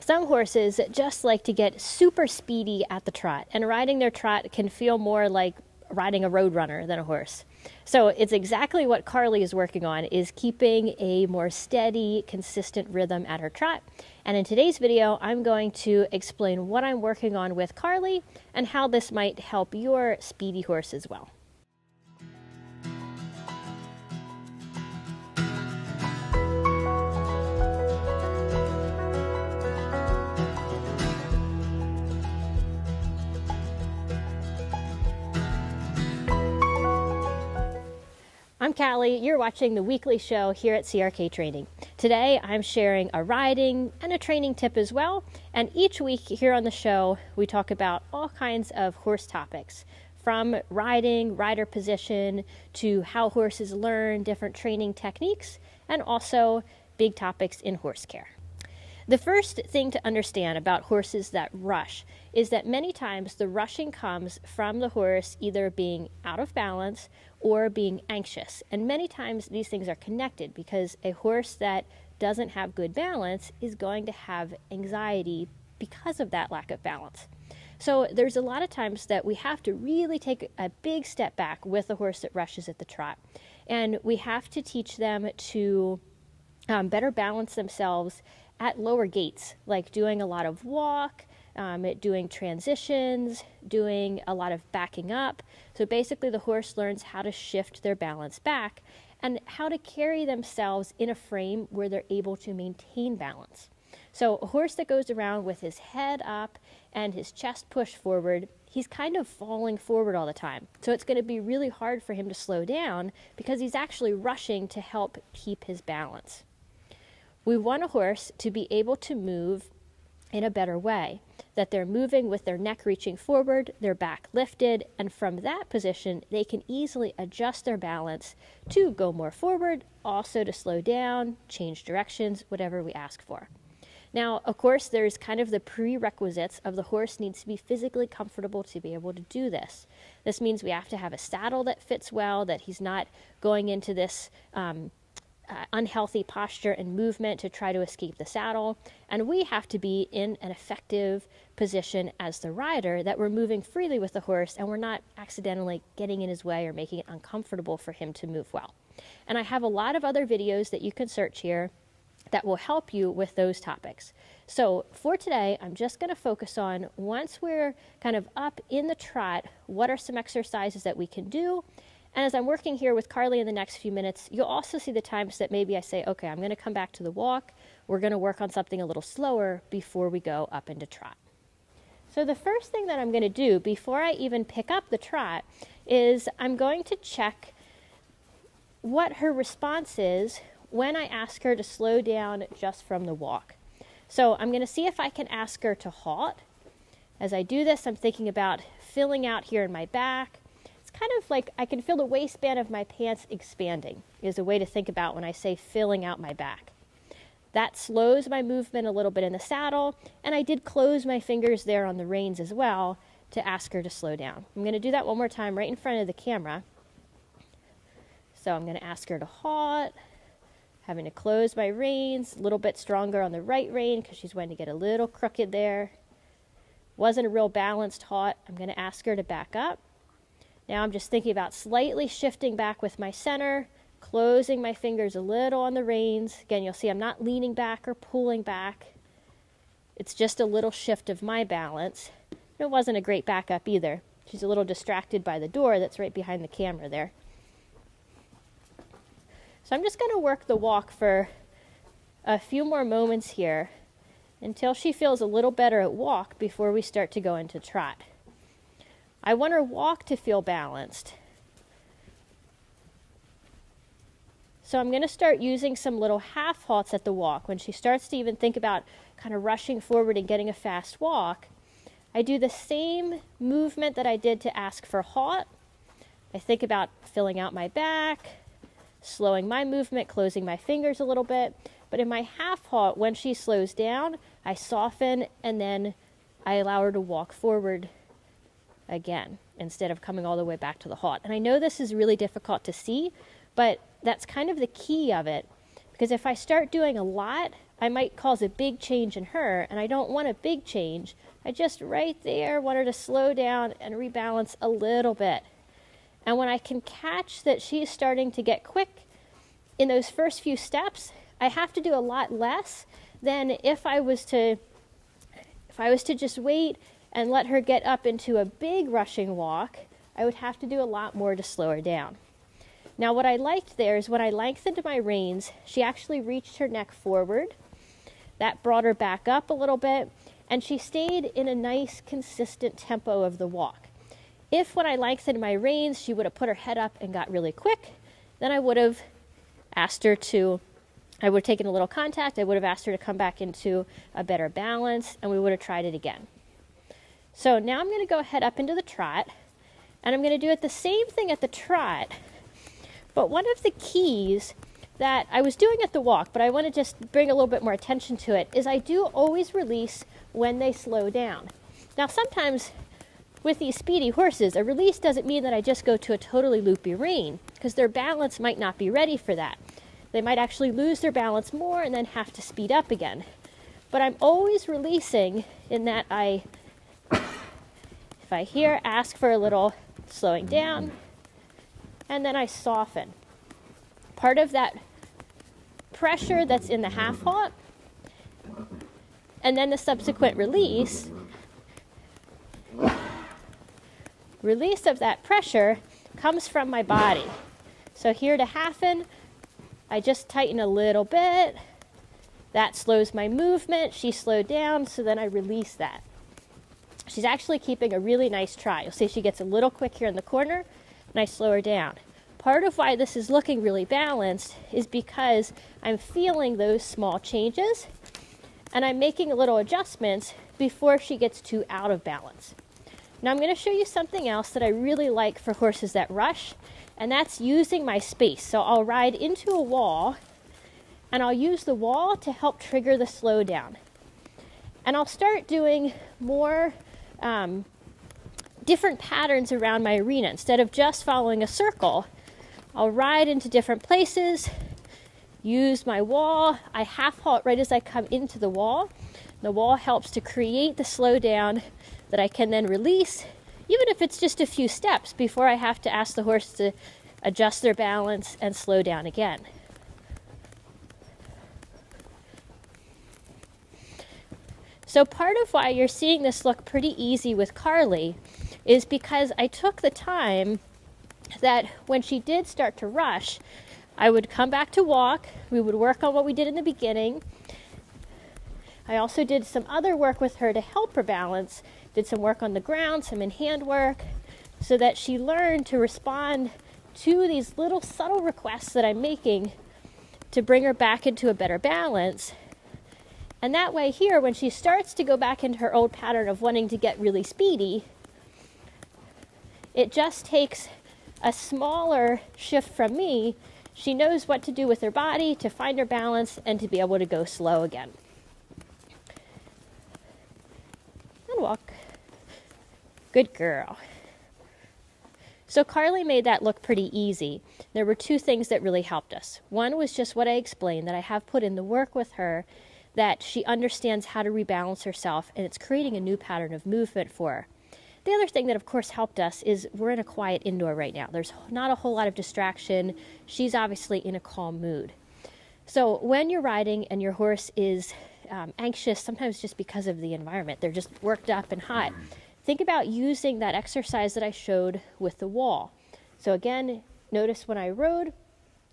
Some horses just like to get super speedy at the trot, and riding their trot can feel more like riding a road runner than a horse. So it's exactly what Carly is working on, is keeping a more steady, consistent rhythm at her trot. And in today's video, I'm going to explain what I'm working on with Carly and how this might help your speedy horse as well. I'm Callie, you're watching the weekly show here at CRK Training. Today I'm sharing a riding and a training tip as well, and each week here on the show we talk about all kinds of horse topics, from riding, rider position, to how horses learn different training techniques, and also big topics in horse care. The first thing to understand about horses that rush is that many times the rushing comes from the horse either being out of balance or being anxious. And many times these things are connected, because a horse that doesn't have good balance is going to have anxiety because of that lack of balance. So there's a lot of times that we have to really take a big step back with a horse that rushes at the trot. And we have to teach them to better balance themselves at lower gaits, like doing a lot of walk, doing transitions, doing a lot of backing up. So basically the horse learns how to shift their balance back and how to carry themselves in a frame where they're able to maintain balance. So a horse that goes around with his head up and his chest pushed forward, he's kind of falling forward all the time. So it's going to be really hard for him to slow down because he's actually rushing to help keep his balance. We want a horse to be able to move in a better way, that they're moving with their neck reaching forward, their back lifted, and from that position they can easily adjust their balance to go more forward, also to slow down, change directions, whatever we ask for. Now, of course, there's kind of the prerequisites of the horse needs to be physically comfortable to be able to do this. This means we have to have a saddle that fits well, that he's not going into this unhealthy posture and movement to try to escape the saddle, and we have to be in an effective position as the rider, that we're moving freely with the horse and we're not accidentally getting in his way or making it uncomfortable for him to move well. And I have a lot of other videos that you can search here that will help you with those topics. So for today, I'm just going to focus on, once we're kind of up in the trot, what are some exercises that we can do. And as I'm working here with Carly in the next few minutes, you'll also see the times that maybe I say, okay, I'm going to come back to the walk. We're going to work on something a little slower before we go up into trot. So the first thing that I'm going to do before I even pick up the trot is I'm going to check what her response is when I ask her to slow down just from the walk. So I'm going to see if I can ask her to halt. As I do this, I'm thinking about filling out here in my back. Kind of like I can feel the waistband of my pants expanding, is a way to think about when I say filling out my back. That slows my movement a little bit in the saddle, and I did close my fingers there on the reins as well to ask her to slow down. I'm going to do that one more time right in front of the camera. So I'm going to ask her to halt, having to close my reins, a little bit stronger on the right rein because she's going to get a little crooked there. Wasn't a real balanced halt. I'm going to ask her to back up. Now I'm just thinking about slightly shifting back with my center, closing my fingers a little on the reins. Again, you'll see I'm not leaning back or pulling back. It's just a little shift of my balance. It wasn't a great backup either. She's a little distracted by the door that's right behind the camera there. So I'm just going to work the walk for a few more moments here until she feels a little better at walk before we start to go into trot. I want her walk to feel balanced. So I'm going to start using some little half halts at the walk. When she starts to even think about kind of rushing forward and getting a fast walk, I do the same movement that I did to ask for halt. I think about filling out my back, slowing my movement, closing my fingers a little bit. But in my half halt, when she slows down, I soften and then I allow her to walk forward again instead of coming all the way back to the halt. And I know this is really difficult to see, but that's kind of the key of it, because if I start doing a lot, I might cause a big change in her, and I don't want a big change. I just right there want her to slow down and rebalance a little bit. And when I can catch that she's starting to get quick in those first few steps, I have to do a lot less than if I was to just wait and let her get up into a big rushing walk. I would have to do a lot more to slow her down. Now what I liked there is when I lengthened my reins, she actually reached her neck forward. That brought her back up a little bit, and she stayed in a nice, consistent tempo of the walk. If when I lengthened my reins, she would have put her head up and got really quick, then I would have asked her to, I would have taken a little contact, I would have asked her to come back into a better balance, and we would have tried it again. So now I'm going to go ahead up into the trot, and I'm going to do it the same thing at the trot, but one of the keys that I was doing at the walk, but I want to just bring a little bit more attention to it, is I do always release when they slow down. Now sometimes with these speedy horses, a release doesn't mean that I just go to a totally loopy rein, because their balance might not be ready for that. They might actually lose their balance more and then have to speed up again. But I'm always releasing in that if I hear, ask for a little slowing down, and then I soften. Part of that pressure that's in the half halt, and then the subsequent release of that pressure comes from my body. So here to halfen, I just tighten a little bit. That slows my movement. She slowed down, so then I release that. She's actually keeping a really nice trot. You'll see she gets a little quick here in the corner, and I slow her down. Part of why this is looking really balanced is because I'm feeling those small changes, and I'm making little adjustments before she gets too out of balance. Now I'm going to show you something else that I really like for horses that rush, and that's using my space. So I'll ride into a wall, and I'll use the wall to help trigger the slowdown. And I'll start doing more different patterns around my arena. Instead of just following a circle, I'll ride into different places, use my wall. I half halt right as I come into the wall. The wall helps to create the slowdown that I can then release, even if it's just a few steps before I have to ask the horse to adjust their balance and slow down again. So part of why you're seeing this look pretty easy with Carly is because I took the time that when she did start to rush, I would come back to walk. We would work on what we did in the beginning. I also did some other work with her to help her balance, did some work on the ground, some in-hand work, so that she learned to respond to these little subtle requests that I'm making to bring her back into a better balance. And that way here, when she starts to go back into her old pattern of wanting to get really speedy, it just takes a smaller shift from me. She knows what to do with her body to find her balance and to be able to go slow again. And walk. Good girl. So Carly made that look pretty easy. There were two things that really helped us. One was just what I explained, that I have put in the work with her, that she understands how to rebalance herself, and it's creating a new pattern of movement for her. The other thing that of course helped us is we're in a quiet indoor right now. There's not a whole lot of distraction. She's obviously in a calm mood. So when you're riding and your horse is anxious, sometimes just because of the environment, they're just worked up and hot, think about using that exercise that I showed with the wall. So again, notice when I rode,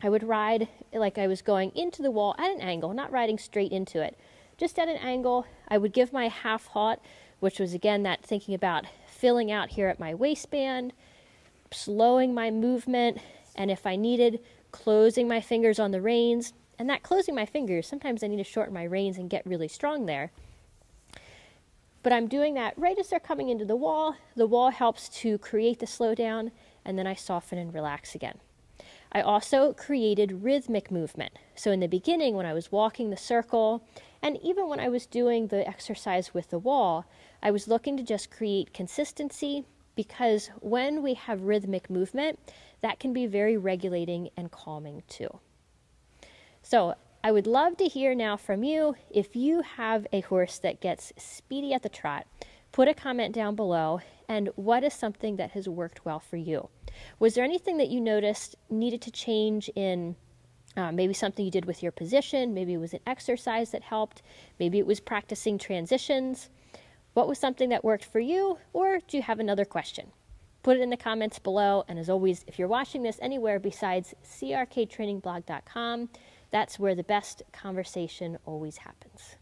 I would ride like I was going into the wall at an angle, not riding straight into it, just at an angle. I would give my half halt, which was again that thinking about filling out here at my waistband, slowing my movement, and if I needed, closing my fingers on the reins. And that closing my fingers, sometimes I need to shorten my reins and get really strong there. But I'm doing that right as they're coming into the wall. The wall helps to create the slowdown, and then I soften and relax again. I also created rhythmic movement. So in the beginning, when I was walking the circle, and even when I was doing the exercise with the wall, I was looking to just create consistency, because when we have rhythmic movement, that can be very regulating and calming too. So I would love to hear now from you. If you have a horse that gets speedy at the trot, put a comment down below, and what is something that has worked well for you? Was there anything that you noticed needed to change in maybe something you did with your position? Maybe it was an exercise that helped. Maybe it was practicing transitions. What was something that worked for you? Or do you have another question? Put it in the comments below. And as always, if you're watching this anywhere besides crktrainingblog.com, that's where the best conversation always happens.